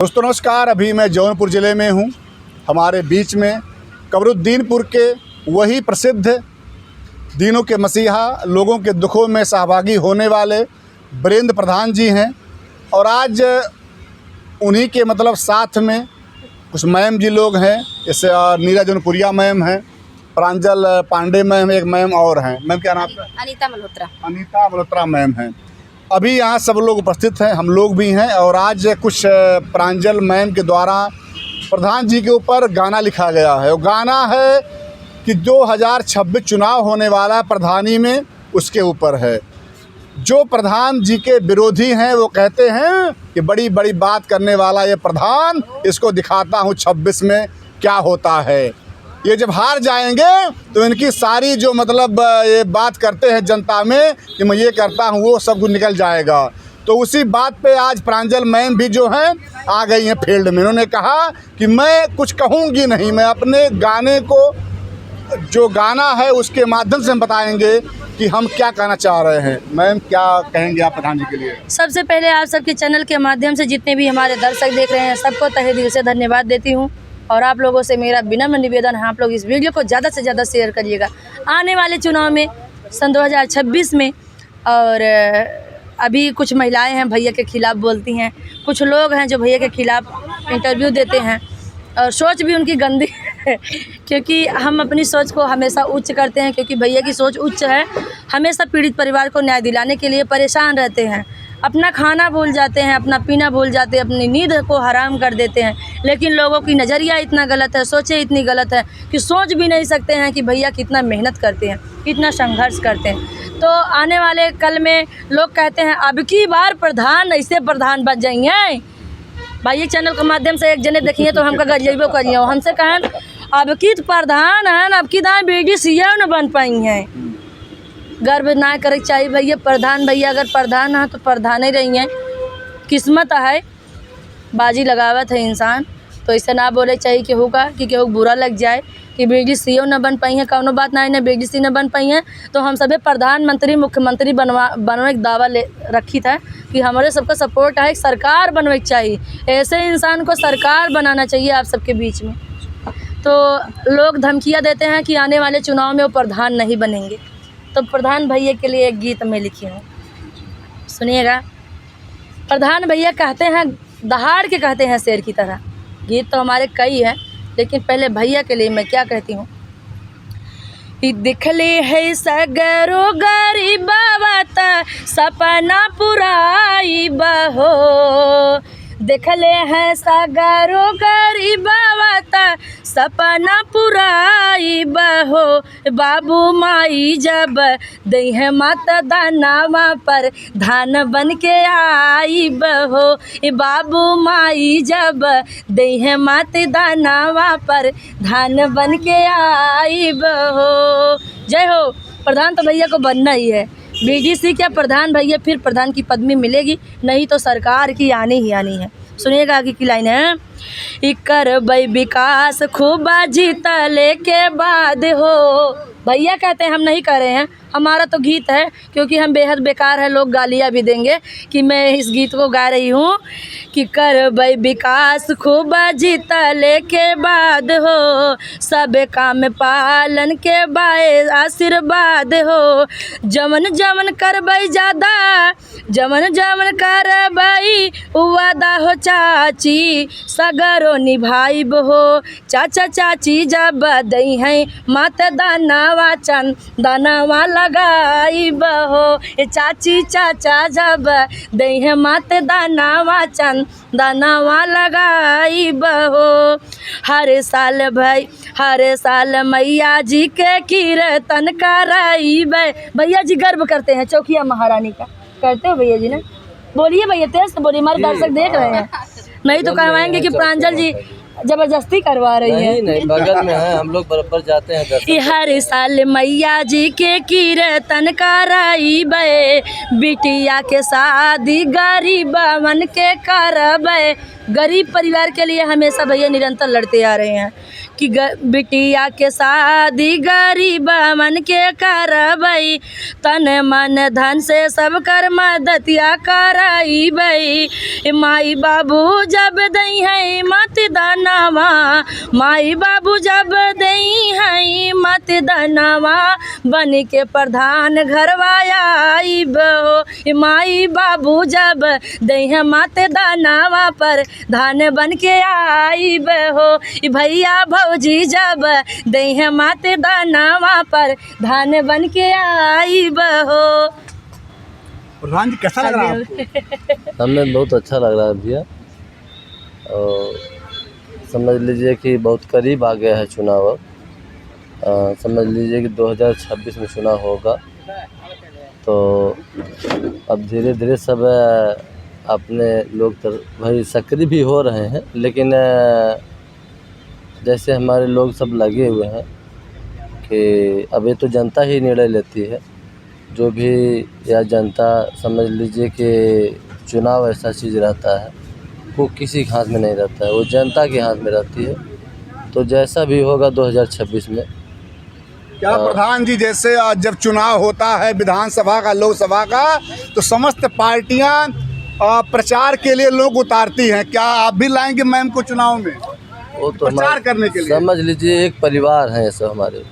दोस्तों नमस्कार। अभी मैं जौनपुर ज़िले में हूँ। हमारे बीच में कमरुद्दीनपुर के वही प्रसिद्ध दीनों के मसीहा, लोगों के दुखों में सहभागी होने वाले वीरेंद्र प्रधान जी हैं। और आज उन्हीं के साथ में कुछ मैम जी लोग हैं, जैसे नीरा जौनपुरिया मैम हैं, प्रांजल पांडे मैम, एक मैम और हैं। मैम क्या नाम है? अनीता मल्होत्रा। अनीता मल्होत्रा मैम हैं। अभी यहाँ सब लोग उपस्थित हैं, हम लोग भी हैं। और आज कुछ प्रांजल मैम के द्वारा प्रधान जी के ऊपर गाना लिखा गया है। वो गाना है कि 2026 चुनाव होने वाला है प्रधानी में, उसके ऊपर है। जो प्रधान जी के विरोधी हैं वो कहते हैं कि बड़ी बड़ी बात करने वाला ये प्रधान, इसको दिखाता हूँ 26 में क्या होता है। ये जब हार जाएंगे तो इनकी सारी जो ये बात करते हैं जनता में कि मैं ये करता हूँ, वो सब कुछ निकल जाएगा। तो उसी बात पे आज प्रांजल मैम भी जो हैं आ गई हैं फील्ड में। उन्होंने कहा कि मैं कुछ कहूँगी नहीं, मैं अपने गाने को, जो गाना है उसके माध्यम से हम बताएंगे कि हम क्या कहना चाह रहे हैं। मैम क्या कहेंगे आप प्रधान जी के लिए? सबसे पहले आप सबके चैनल के माध्यम से जितने भी हमारे दर्शक देख रहे हैं सबको तहे दिल से धन्यवाद देती हूँ। और आप लोगों से मेरा विनम्र निवेदन है, आप लोग इस वीडियो को ज़्यादा से ज़्यादा शेयर करिएगा। आने वाले चुनाव में सन 2026 में, और अभी कुछ महिलाएं हैं भैया के खिलाफ़ बोलती हैं, कुछ लोग हैं जो भैया के खिलाफ़ इंटरव्यू देते हैं और सोच भी उनकी गंदी है क्योंकि हम अपनी सोच को हमेशा उच्च करते हैं, क्योंकि भैया की सोच उच्च है। हमेशा पीड़ित परिवार को न्याय दिलाने के लिए परेशान रहते हैं, अपना खाना भूल जाते हैं, अपना पीना भूल जाते हैं, अपनी नींद को हराम कर देते हैं। लेकिन लोगों की नज़रिया इतना गलत है, सोचें इतनी गलत है कि सोच भी नहीं सकते हैं कि भैया कितना मेहनत करते हैं, कितना संघर्ष करते हैं। तो आने वाले कल में लोग कहते हैं अब की बार प्रधान ऐसे प्रधान बन जाएंगे। भाई चैनल के माध्यम से एक जने देखिए तो हमका गरीबो करिए, हमसे कहें अब की प्रधान है, अब की दाएँ बेटी सीएम न बन पाई हैं। गर्व ना करे चाहिए भैया, प्रधान भैया अगर प्रधान है तो प्रधान ही रही हैं। किस्मत है, बाजी लगावत है इंसान, तो ऐसा ना बोले चाहिए केहू का कि केहू बुरा लग जाए कि बेटी सीएम न बन पाई हैं। कौनो बात ना है, बेटी सी न बन पाई हैं तो हम सभी प्रधानमंत्री मुख्यमंत्री बनवाने का दावा ले रखी था कि हमारे सबका सपोर्ट है, सरकार बनवे चाहिए। ऐसे इंसान को सरकार बनाना चाहिए आप सबके बीच में। तो लोग धमकियाँ देते हैं कि आने वाले चुनाव में वो प्रधान नहीं बनेंगे। तो प्रधान भैया के लिए एक गीत मैं लिखी हूँ, सुनिएगा। प्रधान भैया कहते हैं, दहाड़ के कहते हैं शेर की तरह। गीत तो हमारे कई हैं, लेकिन पहले भैया के लिए मैं क्या कहती हूँ। दिखले है सगरो गरीबवा त सपना पुराई बहो, देखले है सगरो गरीबवा त सपना पुराई बहो। बाबू माई जब दई है माता दानावा पर धान बन के आई बहो। बाबू माई जब दई है माता दानावा पर धान बन के आई बहो। जय हो। प्रधान तो भैया को बनना ही है। बीडीसी क्या प्रधान भैया, फिर प्रधान की पदवी मिलेगी, नहीं तो सरकार की आनी ही आनी है। सुनिएगा आगे की लाइन है। इकर भाई विकास खूब जीतले के बाद हो। भैया कहते हैं हम नहीं कर रहे हैं, हमारा तो गीत है, क्योंकि हम बेहद बेकार है, लोग गालियाँ भी देंगे कि मैं इस गीत को गा रही हूँ कि कर भाई विकास खूब जीतले के बाद हो, सब काम पालन के बाए आशीर्वाद हो। जमन जमन करबई ज़्यादा, जमन जमन करबई वादा हो चाची, सगरो निभाइब हो। चाचा चाची जब दई हैं माता दानावा चन दानावा लगाई बहो। चाची चाचा जब दई है माते दानावा चन दानावा लगाई बहो। हर साल भाई, हर साल मैया जी के कीर्तन कराई भैया जी गर्व करते हैं चौकिया महारानी का। करते हो भैया जी ना? बोलिए भैया, तेज से बोलिए, हमारे दर्शक देख रहे हैं। नहीं तो कहवाएंगे कि प्रांजल जी जबरदस्ती करवा रही है। नहीं, बगल में है, हम लोग बराबर जाते हैं। हर साल मैया जी के कीर्तन कराई बे, बिटिया के शादी गरीबवन के करबे। गरीब परिवार के लिए हमेशा भैया निरंतर लड़ते आ रहे हैं कि बिटिया के शादी गरीब मन के करबई, तन मन धन से सब कर मदतिया कराईबई। माई बाबू जब दई है मत दानवा, माई बाबू जब दई है मत दानवा, बन के प्रधान घरवा आईब हो। माई बाबू जब दई है मत दानवा पर धान बन के आईब हो। भैया भौजी जब दई है मत दानवा पर धान बन के आईब हो। प्रधान जी कैसा लग रहा है आपको? हमें बहुत अच्छा लग रहा है भैया, और समझ लीजिए कि बहुत करीब आ गया है चुनाव। समझ लीजिए कि 2026 में चुनाव होगा, तो अब धीरे धीरे सब अपने लोग तो भाई सक्रिय भी हो रहे हैं, लेकिन जैसे हमारे लोग सब लगे हुए हैं कि अब ये तो जनता ही निर्णय लेती है जो भी, या जनता समझ लीजिए कि चुनाव ऐसा चीज़ रहता है वो किसी के हाथ में नहीं रहता है, वो जनता के हाथ में रहती है। तो जैसा भी होगा 2026 में। क्या प्रधान जी, जैसे जब चुनाव होता है विधानसभा का, लोकसभा का, तो समस्त पार्टियां प्रचार के लिए लोग उतारती हैं, क्या आप भी लाएंगे मैम को चुनाव में वो तो प्रचार करने के लिए? समझ लीजिए एक परिवार है ये सब हमारे,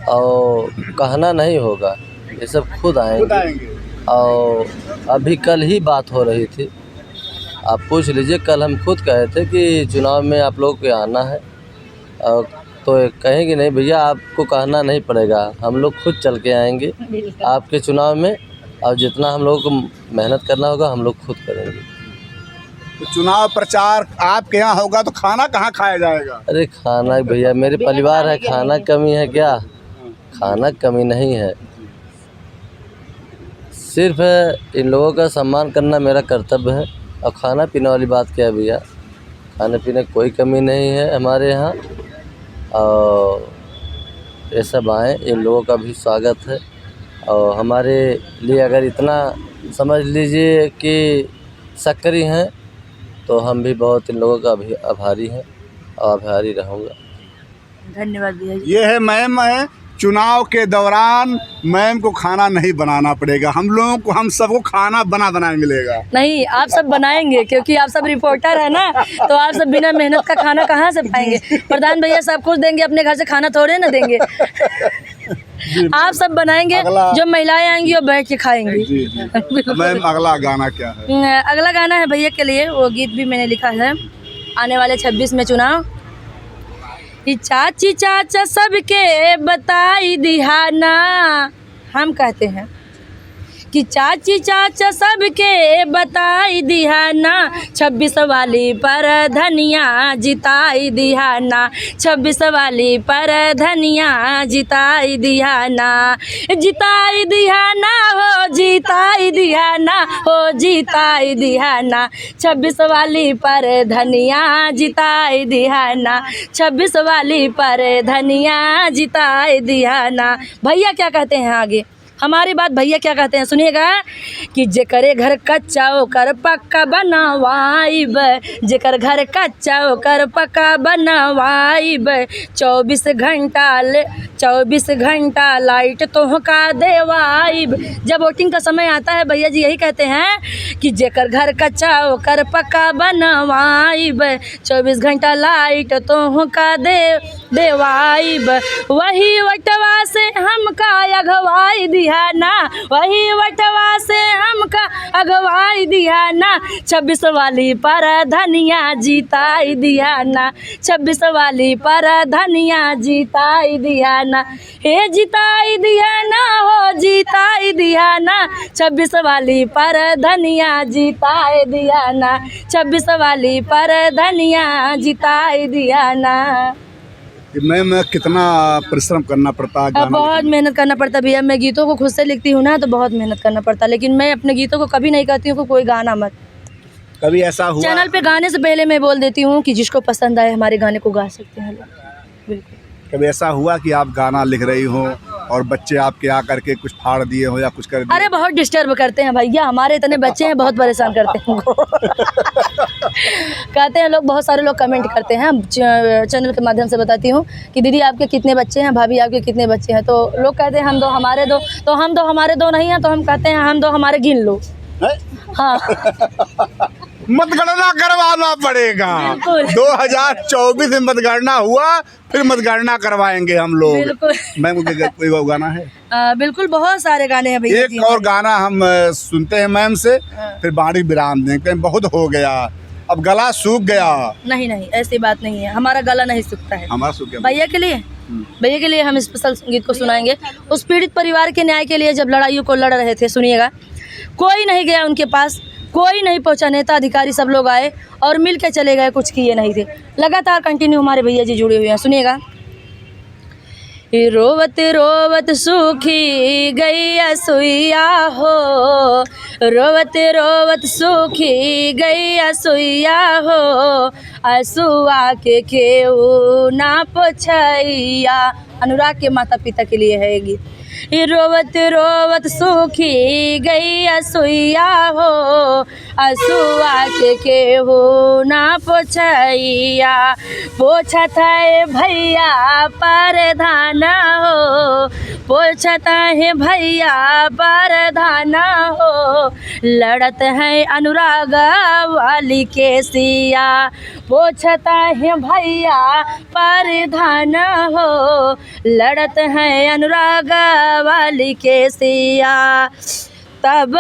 और कहना नहीं होगा, ये सब खुद आएंगे। और अभी कल ही बात हो रही थी, आप पूछ लीजिए, कल हम खुद कहे थे कि चुनाव में आप लोग को आना है, और तो कहेंगे नहीं भैया आपको कहना नहीं पड़ेगा, हम लोग खुद चल के आएंगे आपके चुनाव में, और जितना हम लोगों को मेहनत करना होगा हम लोग खुद करेंगे। तो चुनाव प्रचार आपके यहाँ होगा तो खाना कहाँ खाया जाएगा? अरे खाना भैया मेरे परिवार है, खाना कमी है क्या? खाना कमी नहीं है, सिर्फ इन लोगों का सम्मान करना मेरा कर्तव्य है। और खाना पीने वाली बात क्या है भैया, खाने पीने कोई कमी नहीं है हमारे यहाँ, और ये सब आएँ, इन लोगों का भी स्वागत है। और हमारे लिए अगर इतना समझ लीजिए कि सक्रिय हैं, तो हम भी बहुत इन लोगों का भी आभारी हैं और आभारी रहूँगा। धन्यवाद भैया। ये है मैम, चुनाव के दौरान मैम को खाना नहीं बनाना पड़ेगा, हम लोगों को, हम सबको खाना बना मिलेगा। नहीं, आप सब बनाएंगे क्योंकि आप सब रिपोर्टर है ना, तो आप सब बिना मेहनत का खाना कहाँ से पाएंगे? प्रधान भैया सब कुछ देंगे, अपने घर से खाना थोड़े ना देंगे। आप सब बनाएंगे, जो महिलाएं आएंगी वो बैठ के खाएंगी। जी जी। मैम अगला गाना क्या है? अगला गाना है भैया के लिए, वो गीत भी मैंने लिखा है, आने वाले 26 में चुनाव। चाची चाचा सबके बताई दिहाना, हम कहते हैं कि चाची चाचा सबके बताई दिहाना, 26 वाली पर धनिया जिताई दिहाना, 26 वाली पर धनिया जिताई दिहाना, जिताई दिहाना हो, जिताई दिहाना हो, जिताई दिहाना, 26 वाली पर धनिया जिताई दिहाना, 26 वाली पर धनिया जिताई दिहाना। भैया क्या कहते हैं आगे, हमारी बात भैया क्या कहते हैं सुनिएगा, कि जेकरे घर कच्चा ओकर पक्का बनवाइब, जेकर घर कच्चा ओकर पक्का बनवाइब, 24 घंटा लाइट तोहका देवाइब। जब वोटिंग का समय आता है भैया जी यही कहते हैं कि जेकर घर कच्चा ओकर पक्का बनवाइब, 24 घंटा लाइट तोहका देवाइब। वही वटवा से हमका अगवाई दिहाना, वही वटवा से हमका अगवाई दिहाना, 26 वाली पर धनिया जिताई दिहाना, 26 वाली पर धनिया जिताई दिहाना, हे जिताई दिहाना हो, जिताई दिहाना, 26 वाली पर धनिया जिताई दिहाना, 26 वाली पर धनिया जिताई दिहाना। मैम कितना परिश्रम करना पड़ता है? बहुत मेहनत करना पड़ता है भैया, मैं गीतों को खुद से लिखती हूँ ना, तो बहुत मेहनत करना पड़ता है, लेकिन मैं अपने गीतों को कभी नहीं कहती हूँ कि कोई गाना मत। कभी ऐसा हुआ चैनल पे गाने से पहले मैं बोल देती हूँ कि जिसको पसंद आए हमारे गाने को गा सकते हैं लोग। बिल्कुल। कभी ऐसा हुआ कि आप गाना लिख रही हो और बच्चे आपके आकर के कुछ फाड़ दिए हो या कुछ कर दिए? अरे बहुत डिस्टर्ब करते हैं भैया, हमारे इतने बच्चे हैं, बहुत परेशान करते हैं हमको। कहते हैं लोग, बहुत सारे लोग कमेंट करते हैं, चैनल के माध्यम से बताती हूँ कि दीदी आपके कितने बच्चे हैं, भाभी आपके कितने बच्चे हैं। तो लोग कहते हैं हम दो हमारे दो, तो हम दो हमारे दो नहीं हैं, तो हम कहते हैं हम दो हमारे गिन लो। हाँ। मतगणना करवाना पड़ेगा। बिल्कुल। 2024 में मतगणना हुआ, फिर मतगणना करवाएंगे हम लोग। बिल्कुल। मैम कोई वो गाना है? बिल्कुल, बहुत सारे गाने हैं भैया। एक और गाना हम सुनते हैं मैम से, फिर बाड़ी विराम देंगे। बहुत हो गया, अब गला सूख गया। नहीं नहीं, ऐसी बात नहीं है, हमारा गला नहीं सूखता है। हमारा सूख गया। भैया के लिए हम स्पेशल गीत को सुनाएंगे। उस पीड़ित परिवार के न्याय के लिए जब लड़ाइयों को लड़ रहे थे, सुनिएगा, कोई नहीं गया उनके पास, कोई नहीं पहुंचा, नेता अधिकारी सब लोग आए और मिल के चले गए, कुछ किए नहीं थे। लगातार कंटिन्यू हमारे भैया जी जुड़े हुए हैं, सुनिएगा। रोवत रोवत सूखी गई सुइया हो, रोवत रोवत सूखी गई सुइया हो, असुआ के केहू ना पोछैया। अनुराग के माता पिता के लिए है ये गीत। रोवत रोवत सूखी गई सुइया हो, असुआ के केहू ना पोछैया। पोछत है भैया परधान हो, पोछत है भैया परधान हो, लड़त है अनुराग वाली के सिया। पोछत है भैया परधान हो, लड़त है अनुराग वाली के सिया। तब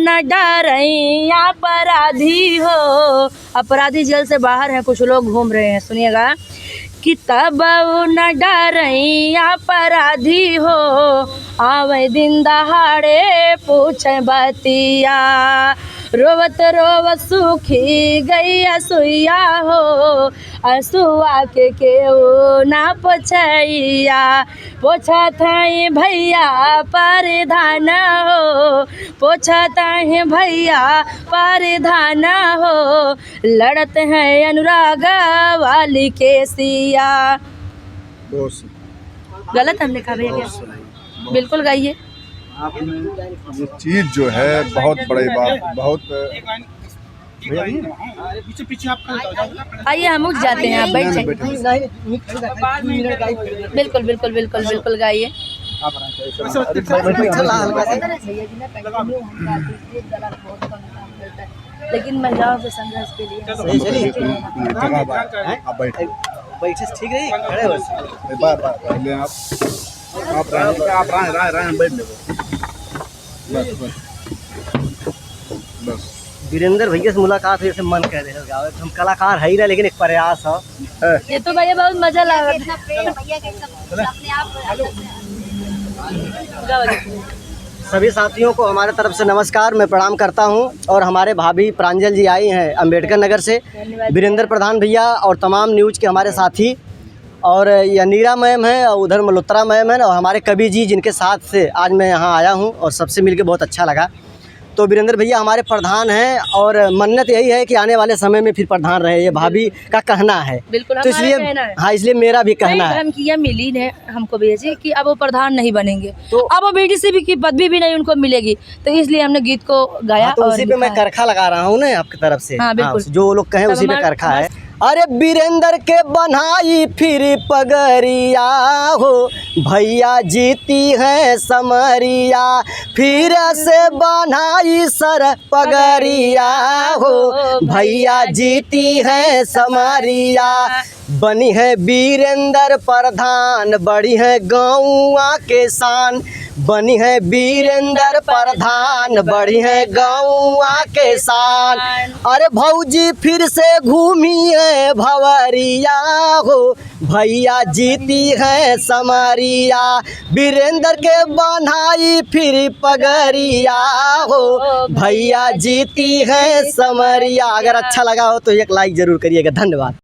न डरैया अपराधी हो, अपराधी जेल से बाहर हैं, कुछ लोग घूम रहे हैं, सुनिएगा, कि तब न डरैया अपराधी हो, आवे दिन दहाड़े पूछे बतिया। रोवत रोवत सूखी गई सुइया हो, असुआ के केहू ना पोछैया। पोछत है भैया परधान हो, पोछत है भैया परधान हो, लड़त है अनुराग वाली के सिया। गलत हमने कहा भैया क्या? बिल्कुल गाइए। आपने ये चीज़ जो है बहुत बड़ी बात, बहुत पीछे आइए हम उठ जाते हैं, आप बैठ जाइए। बिल्कुल बिल्कुल बिल्कुल बिल्कुल गाइए। लेकिन महिलाओं के संघर्ष के लिए बैठे ठीक रही, खड़े हो पहले आप बैठ बस। वीरेंद्र भैया से मुलाकात हुई, ऐसे मन कह रहे हम कलाकार है ही ना, लेकिन एक प्रयास है। ये तो भैया बहुत मजा लगा। सभी साथियों को हमारे तरफ से नमस्कार, मैं प्रणाम करता हूं। और हमारे भाभी प्रांजल जी आई हैं अंबेडकर नगर से, वीरेंद्र प्रधान भैया और तमाम न्यूज़ के हमारे साथी, और ये नीरा मैम है, और उधर मल्होत्रा मैम है, और हमारे कवि जी, जिनके साथ से आज मैं यहाँ आया हूँ और सबसे मिलकर बहुत अच्छा लगा। तो वीरेंद्र भैया हमारे प्रधान हैं, और मन्नत यही है कि आने वाले समय में फिर प्रधान रहे, ये भाभी का कहना है। बिल्कुल, तो इसलिए हाँ, इसलिए मेरा भी कहना है। धमकियाँ मिली ने हमको भैया जी कि अब वो प्रधान नहीं बनेंगे, तो अब वो बीडीसी की पदवी भी नहीं उनको मिलेगी, तो इसलिए हमने गीत को गाया। तो उसी पे मैं करखा लगा रहा हूँ ना आपकी तरफ से। हाँ, बिल्कुल। जो लोग कहें उसी पे करखा है। अरे वीरेंद्र के बनाई फिर पगरिया हो, भैया जीती है समरिया, फिर से बनाई सर पगरिया हो, भैया जीती है समरिया। बनी है वीरेंद्र प्रधान, बड़ी है गौआ के शान, बनी है वीरेंद्र प्रधान, बड़ी है गौआ के शान। अरे भौजी फिर से घूमी है भवरिया हो, भैया जीती है समरिया, वीरेंद्र के बनाई फिर पगरिया हो, भैया जीती है समरिया। अगर अच्छा लगा हो तो एक लाइक जरूर करिएगा। धन्यवाद।